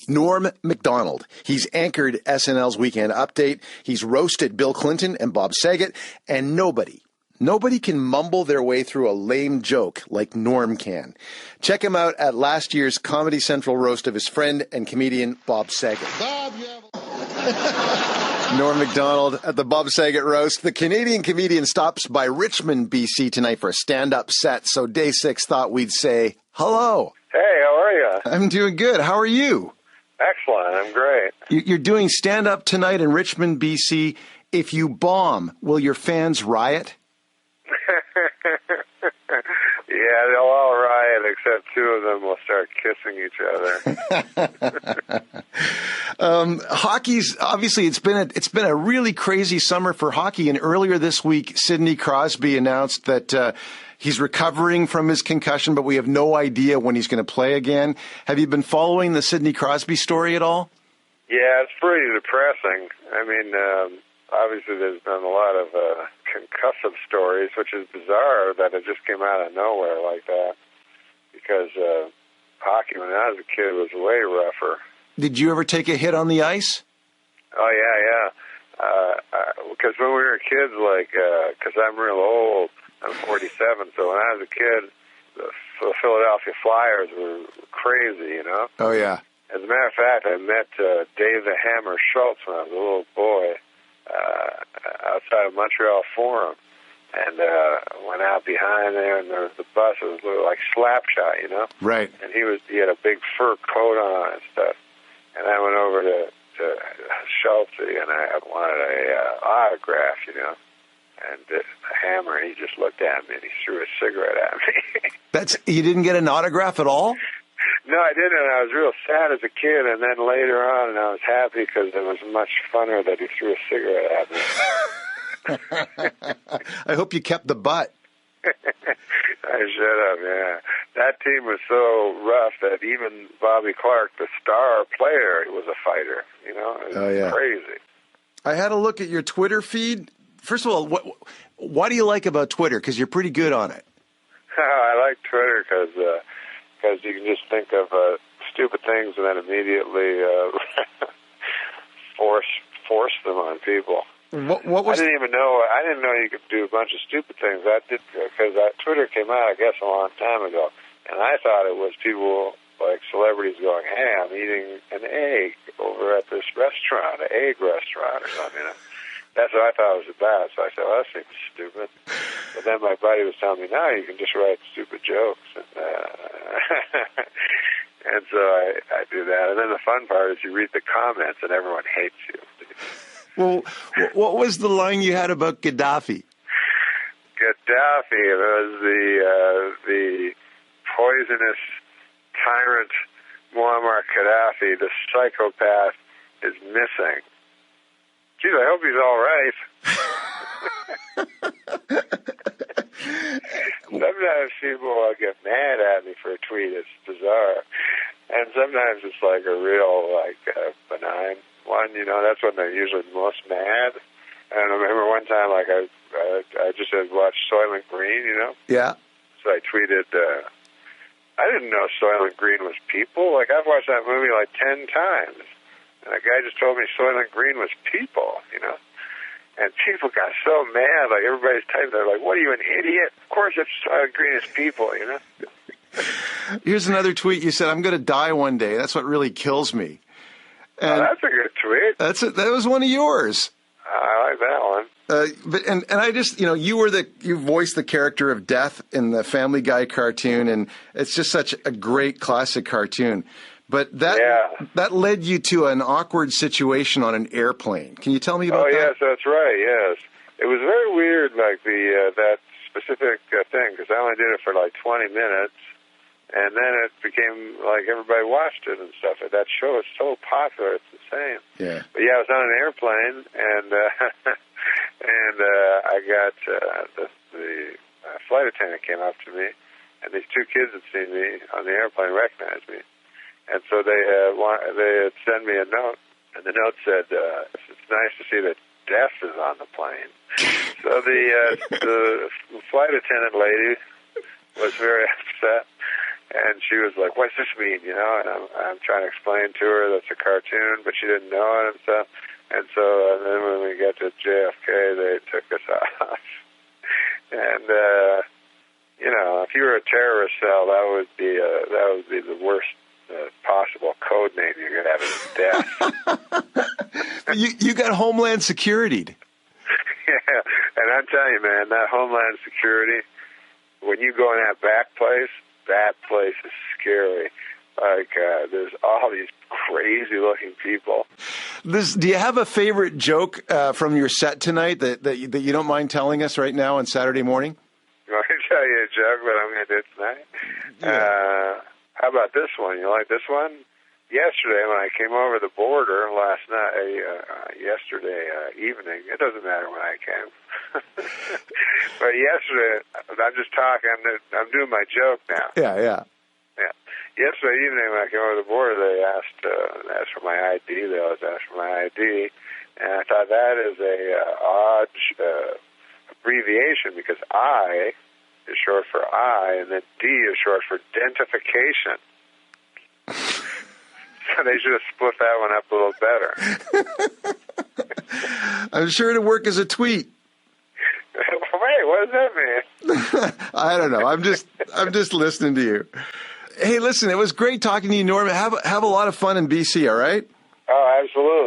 Norm Macdonald. He's anchored SNL's Weekend Update. He's roasted Bill Clinton and Bob Saget, and nobody can mumble their way through a lame joke like Norm can. Check him out at last year's Comedy Central roast of his friend and comedian Bob Saget. Bob, you have Norm Macdonald at the Bob Saget roast. The Canadian comedian stops by Richmond, BC tonight for a stand-up set, so Day 6 thought we'd say hello. Hey, how are you? I'm doing good. How are you? Excellent. I'm great. You're doing stand-up tonight in Richmond, BC. If you bomb, will your fans riot? Yeah, they'll all riot, except two of them will start kissing each other. Hockey's obviously it's been a really crazy summer for hockey. And earlier this week, Sidney Crosby announced that he's recovering from his concussion, but we have no idea when he's going to play again. Have you been following the Sidney Crosby story at all? Yeah, it's pretty depressing. I mean, obviously there's been a lot of concussive stories, which is bizarre that it just came out of nowhere like that. Because hockey, when I was a kid, was way rougher. Did you ever take a hit on the ice? Oh, yeah. Because when we were kids, because I'm real old, I'm 47, so when I was a kid, the Philadelphia Flyers were crazy, you know? Oh, yeah. As a matter of fact, I met Dave the Hammer Schultz when I was a little boy outside of Montreal Forum, and went out behind there, and there was the bus. It was like Slapshot, you know? Right. And he had a big fur coat on and stuff. And I went over to Schultz, and I wanted a autograph, you know? And the Hammer, he just looked at me, and he threw a cigarette at me. You didn't get an autograph at all? No, I didn't. I was real sad as a kid, and then later on, I was happy because it was much funner that he threw a cigarette at me. I hope you kept the butt. I should have, yeah. That team was so rough that even Bobby Clark, the star player, was a fighter. You know, it was crazy. I had a look at your Twitter feed. First of all, what do you like about Twitter? Because you're pretty good on it. I like Twitter because you can just think of stupid things and then immediately force them on people. What was? I didn't know you could do a bunch of stupid things. I did because Twitter came out, I guess, a long time ago, and I thought it was people like celebrities going, "Hey, I'm eating an egg over at this restaurant, an egg restaurant or something." You know? That's what I thought it was about. So I said, well, that seems stupid. But then my buddy was telling me, no, you can just write stupid jokes. And, and so I do that. And then the fun part is you read the comments and everyone hates you. Well, what was the line you had about Gaddafi? Gaddafi was the poisonous tyrant Muammar Gaddafi, the psychopath, is missing. Geez, I hope he's all right. Sometimes people get mad at me for a tweet. It's bizarre. And sometimes it's like a real, benign one. You know, that's when they're usually most mad. And I remember one time, I just had watched Soylent Green, you know? Yeah. So I tweeted, I didn't know Soylent Green was people. I've watched that movie 10 times. And a guy just told me Soylent Green was people, you know? And people got so mad, everybody's typing, they're like, what are you, an idiot? Of course it's Soylent Green is people, you know? Here's another tweet. You said, I'm going to die one day. That's what really kills me. And that's a good tweet. That was one of yours. I like that one. But I just, you voiced the character of Death in the Family Guy cartoon, and it's just such a great classic cartoon. But that led you to an awkward situation on an airplane. Can you tell me about that? Oh, yes, that's right, yes. It was very weird, that specific thing, because I only did it for 20 minutes, and then it became everybody watched it and stuff. That show is so popular, it's insane. Yeah. But yeah, I was on an airplane, and I got the flight attendant came up to me, and these two kids had seen me on the airplane, recognized me. And so they had sent me a note, and the note said, it's nice to see that Death is on the plane. So the flight attendant lady was very upset, And she was like, "What's this mean?" You know, and I'm trying to explain to her that's a cartoon, but she didn't know it and stuff. And then when we got to JFK, they took us off. And you know, if you were a terrorist cell, that would be the worst possible code name you could have is death. You got Homeland Security. Yeah, and I'm telling you, man, that Homeland Security, when you go in that place is scary. Like, there's all these crazy-looking people. Do you have a favorite joke from your set tonight that you don't mind telling us right now on Saturday morning? You want me to tell you a joke that I'm going to do tonight? Yeah. How about this one? You like this one? Yesterday, when I came over the border last night, yesterday evening, it doesn't matter when I came. But yesterday, I'm just talking, I'm doing my joke now. Yeah. Yesterday evening, when I came over the border, they asked for my ID. They always ask for my ID. And I thought that is a odd abbreviation because I is short for I, and then D is short for identification. So they should have split that one up a little better. I'm sure it'd work as a tweet. Wait, what does that mean? I don't know. I'm just listening to you. Hey, listen, it was great talking to you, Norm. Have a lot of fun in BC, all right? Oh, absolutely.